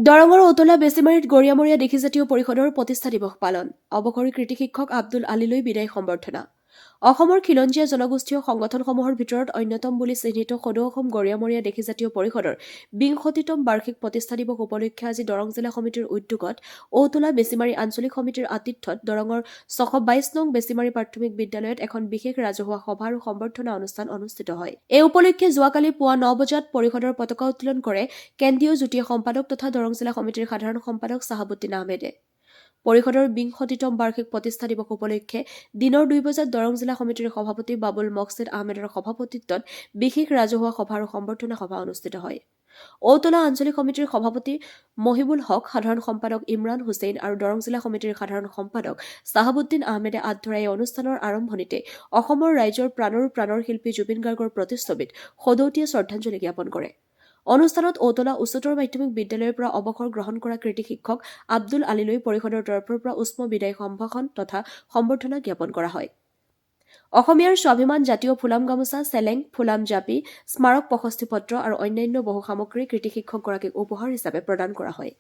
দৰঙৰ ঔতলা বেছিমাৰীত গৰিয়ামৰীয়া দেশীজাতীয় পৰিষদৰ প্ৰতিষ্ঠা দিৱস পালন। অৱসৰী কৃতি শিক্ষক আব্দুল আলীলৈ বিদায় সম্বৰ্ধনা। অসমৰ খিলঞ্জীয়া জনগোষ্ঠীয় সংগঠনসমূহৰ ভিতৰত অন্যতম বুলি চিহ্নিত সদৌ অসম গৰিয়ামৰীয়া দেশীজাতীয় পৰিষদৰ ২০তম বাৰ্ষিক প্ৰতিষ্ঠা দিৱস উপলক্ষে আজি দৰং জিলা সমিতিৰ উদ্যোগত ঔতলা বেছিমাৰী আঞ্চলিক সমিতিৰ আতিথ্যত দৰঙৰ ৬২২ নং বেছিমাৰী প্ৰাথমিক বিদ্যালয়ত এখন বিশেষ ৰাজহুৱা সভা আৰু সম্বৰ্ধনা অনুষ্ঠান অনুষ্ঠিত হয়। এই উপলক্ষে যোৱাকালি পুৱা ৯ বজাত পৰিষদৰ পতাকা উত্তোলন কৰে কেন্দ্ৰীয় যুটীয়া সম্পাদক তথা দৰং জিলা সমিতিৰ সাধাৰণ সম্পাদক চাহাবুদ্দিন আহমেদে। পৰিষদৰ ২০তম বাৰ্ষিক প্ৰতিষ্ঠা দিৱস উপলক্ষে দিনৰ ২ বজাত দৰং জিলা সমিতিৰ সভাপতি বাবুল মকছিদ আহমেদৰ সভাপতিত্বত বিশেষ ৰাজহুৱা সভা আৰু সম্বৰ্ধনা সভা অনুষ্ঠিত হয়। ঔতলা আঞ্চলিক সমিতিৰ সভাপতি মহিবুল হক, সাধাৰণ সম্পাদক ইমৰান হুছেইন আৰু দৰং জিলা সমিতিৰ সাধাৰণ সম্পাদক চাহাবুদ্দিন আহমেদে আঁত ধৰা এই অনুষ্ঠানৰ আৰম্ভণিতে অসমৰ ৰাইজৰ প্ৰাণৰ শিল্পী জুবিন গাৰ্গৰ প্ৰতিচ্ছবিত সদৌতিয়ে শ্ৰদ্ধাঞ্জলি জ্ঞাপন কৰে। অনুষ্ঠানত ঔতলা উচ্চতৰ মাধ্যমিক বিদ্যালয়ৰ পৰা অৱসৰ গ্ৰহণ কৰা কৃতি শিক্ষক আব্দুল আলীলৈ পৰিষদৰ তৰফৰ পৰা উষ্ম বিদায় সম্ভাষণ তথা সম্বৰ্ধনা জ্ঞাপন কৰা হয়। অসমীয়াৰ স্বাভিমান জাতীয় ফুলাম গামোচা, চেলেং, ফুলাম জাপি, স্মাৰক প্ৰশস্তি পত্ৰ আৰু অন্যান্য বহু সামগ্ৰী কৃতি শিক্ষকগৰাকীক উপহাৰ হিচাপে প্ৰদান কৰা হয়।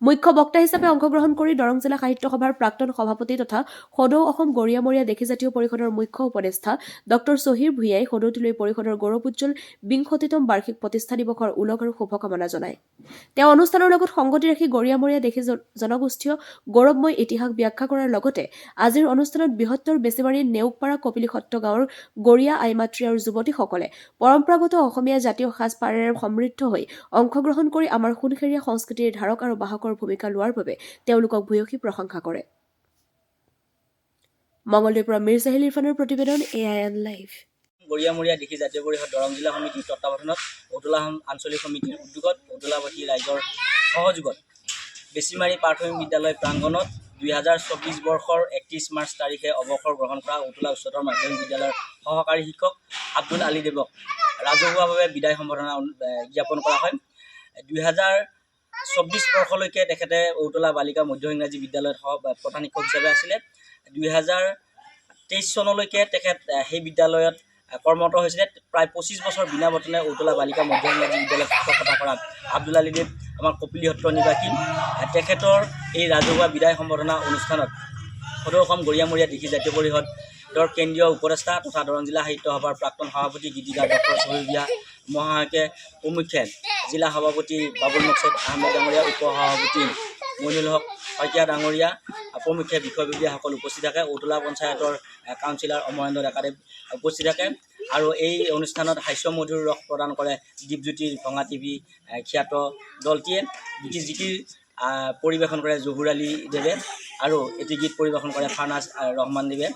মুখ্য বক্তা হিচাপে অংশগ্ৰহণ কৰি দৰং জিলা সাহিত্য সভাৰ প্ৰাক্তন সভাপতি তথা সদৌ অসম গৰিয়ামৰীয়া দেশীজাতীয় পৰিষদৰ মুখ্য উপদেষ্টা ডক্টৰ শ্বহীৰ ভূঞাই সদৌতিলৈ পৰিষদৰ গৌৰৱোজ্জ্বল ২০তম বাৰ্ষিক প্ৰতিষ্ঠা দিৱসৰ ওলগ আৰু শুভকামনা জনায়। তেওঁ অনুষ্ঠানৰ লগত সংগতি ৰাখি গৰিয়ামৰীয়া দেশী জনগোষ্ঠীয় গৌৰৱময় ইতিহাস ব্যাখ্যা কৰাৰ লগতে আজিৰ অনুষ্ঠানত বৃহত্তৰ বেছিমাৰীৰ নেওগপাৰা কপিলী সত্ৰ গাঁৱৰ গৰিয়া আইমাতৃ আৰু যুৱতীসকলে পৰম্পৰাগত অসমীয়া জাতীয় সাজ-পাৰেৰে সমৃদ্ধ হৈ অংশগ্ৰহণ কৰি আমাৰ সোণসেৰীয়া সংস্কৃতিৰ ধাৰক আৰু বাহকৰ ভূমিকা লোৱাৰ বাবে তেওঁলোকক ভূয়সী প্ৰশংসা কৰে। মঙলদৈৰ পৰা মিৰ চাহিল ইৰফানৰ প্ৰতিবেদন, AIN লাইভ। গৰিয়ামৰীয়া দেশী জাতীয় পৰিষদ দৰং জিলা সমিতিৰ তত্বাৱধানত ঔতলা আঞ্চলিক সমিতিৰ উদ্যোগত ঔতলাবাসী ৰাইজৰ সহযোগত বেছিমাৰী প্ৰাথমিক বিদ্যালয় প্ৰাংগণত ২০২৪ বৰ্ষৰ ৩১ মাৰ্চ তাৰিখে অৱসৰ গ্ৰহণ কৰা ঔতলা উচ্চতৰ মাধ্যমিক বিদ্যালয়ৰ সহকাৰী শিক্ষক আব্দুল আলী দেৱক ৰাজহুৱাভাৱে বিদায় সম্বৰ্ধনা জ্ঞাপন কৰা হয়। ২০২৪ বৰ্ষলৈকে তেখেতে ঔতলা বালিকা মধ্য ইংৰাজী বিদ্যালয়ত প্ৰধান শিক্ষক হিচাপে আছিলে। ২০২৩ চনলৈকে তেখেত সেই বিদ্যালয়ত কৰ্মৰত হৈছিলে। প্ৰায় ২৫ বছৰ বিনা বেতনে ঔতলা বালিকা মধ্য ইংৰাজী বিদ্যালয়ত শিক্ষকতা কৰা আব্দুল আলী দেৱ আমাৰ কপিলী সত্ৰ নিবাসী। তেখেতৰ এই ৰাজহুৱা বিদায় সম্বৰ্ধনা অনুষ্ঠানত সদৌ অসম গৰিয়ামৰীয়া দেশী জাতীয় পৰিষদৰ কেন্দ্ৰীয় উপদেষ্টা তথা দৰং জিলা সাহিত্য সভাৰ প্ৰাক্তন সভাপতি গীতিকাৰ ডক্টৰ শ্বহীৰ ভূঞা মহাশয়কে প্ৰমুখ্যে জিলা সভাপতি বাবুল মকছিদ আহমেদ ডাঙৰীয়া, উপ সভাপতি মইনুল হক শইকীয়া ডাঙৰীয়া প্ৰমুখ্যে বিষয়ববীয়াসকল উপস্থিত থাকে। ঔতলা পঞ্চায়তৰ কাউন্সিলৰ অমৰেন্দ্ৰ ডেকাদেৱ উপস্থিত থাকে আৰু এই অনুষ্ঠানত হাস্যমধুৰ ৰস প্ৰদান কৰে দীপজ্যোতিৰ ভঙা টিভি খ্যাত দলটিয়ে। গীতিৰ পৰিৱেশন কৰে জহুৰ আলী দেৱে আৰু এটি গীত পৰিৱেশন কৰে ফাৰ্নাজ ৰহমান দেৱে।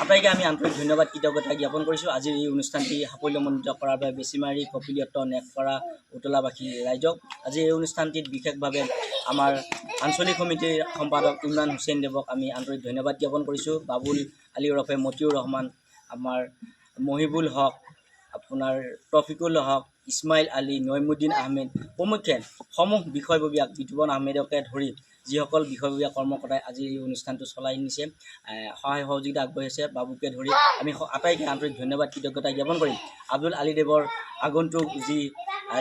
আটাইকে আমি আন্তৰিক ধন্যবাদ কৃতজ্ঞতা জ্ঞাপন কৰিছোঁ আজিৰ এই অনুষ্ঠানটি সাফল্যমণ্ডিত কৰাৰ বাবে বেছিমাৰী, কপিলী সত্ৰ, নেকপাৰা, ঔতলাবাসী ৰাইজক। আজি এই অনুষ্ঠানটিত বিশেষভাৱে আমাৰ আঞ্চলিক সমিতিৰ সম্পাদক ইমৰান হুছেইন দেৱক আমি আন্তৰিক ধন্যবাদ জ্ঞাপন কৰিছোঁ। বাবুল আলী ওৰফে মতিউৰ ৰহমান, আমাৰ মহিবুল হক, আপোনাৰ তফিকুল হক, ইছমাইল আলী, নইমুদ্দিন আহমেদ প্ৰমুখ্যে সমূহ বিষয়ববীয়াক বিতুপন আহমেদকে ধৰি যিসকল বিষয়ববীয়া কৰ্মকৰ্তাই আজি এই অনুষ্ঠানটো চলাই নিছে, সহায় সহযোগিতা আগবঢ়াইছে, বাবুকে ধৰি আমি আটাইকে আন্তৰিক ধন্যবাদ কৃতজ্ঞতা জ্ঞাপন কৰিম। আব্দুল আলী দেৱৰ আগন্তুক যি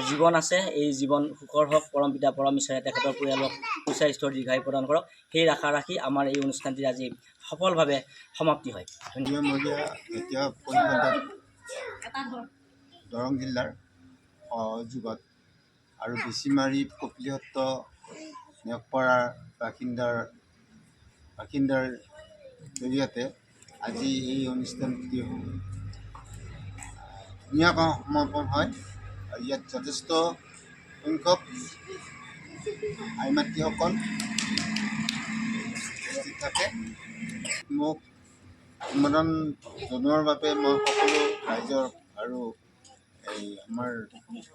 জীৱন আছে এই জীৱন সুখৰ হওক, পৰম পিতা পৰম ঈশ্বৰে তেখেতৰ পৰিয়ালক সুস্বাস্থ্যৰ দীৰ্ঘায়ু প্ৰদান কৰক, সেই আশা ৰাখি আমাৰ এই অনুষ্ঠানটি আজি সফলভাৱে সমাপ্তি হয়। দৰং জিলাৰ সহযোগত আৰু বেছিমাৰী, কপিলী সত্ৰ, নেকপাৰাৰ বাসিন্দাৰ জৰিয়তে আজি এই অনুষ্ঠানটি ধুনীয়াকৈ সমাপন হয়। আৰু ইয়াত যথেষ্ট সংখ্যক আইমাতৃসকল উপস্থিত থাকে। মোক অনুমোদন জনোৱাৰ বাবে মই সকলো ৰাইজৰ আৰু এই আমাৰ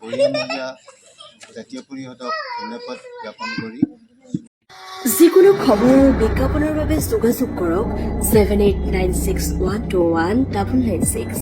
গৰিয়ামৰীয়া জাতীয় পৰিষদক ধন্যবাদ জ্ঞাপন কৰি যিকোনো খবৰ আৰু বিজ্ঞাপনৰ বাবে যোগাযোগ কৰক 7896121996।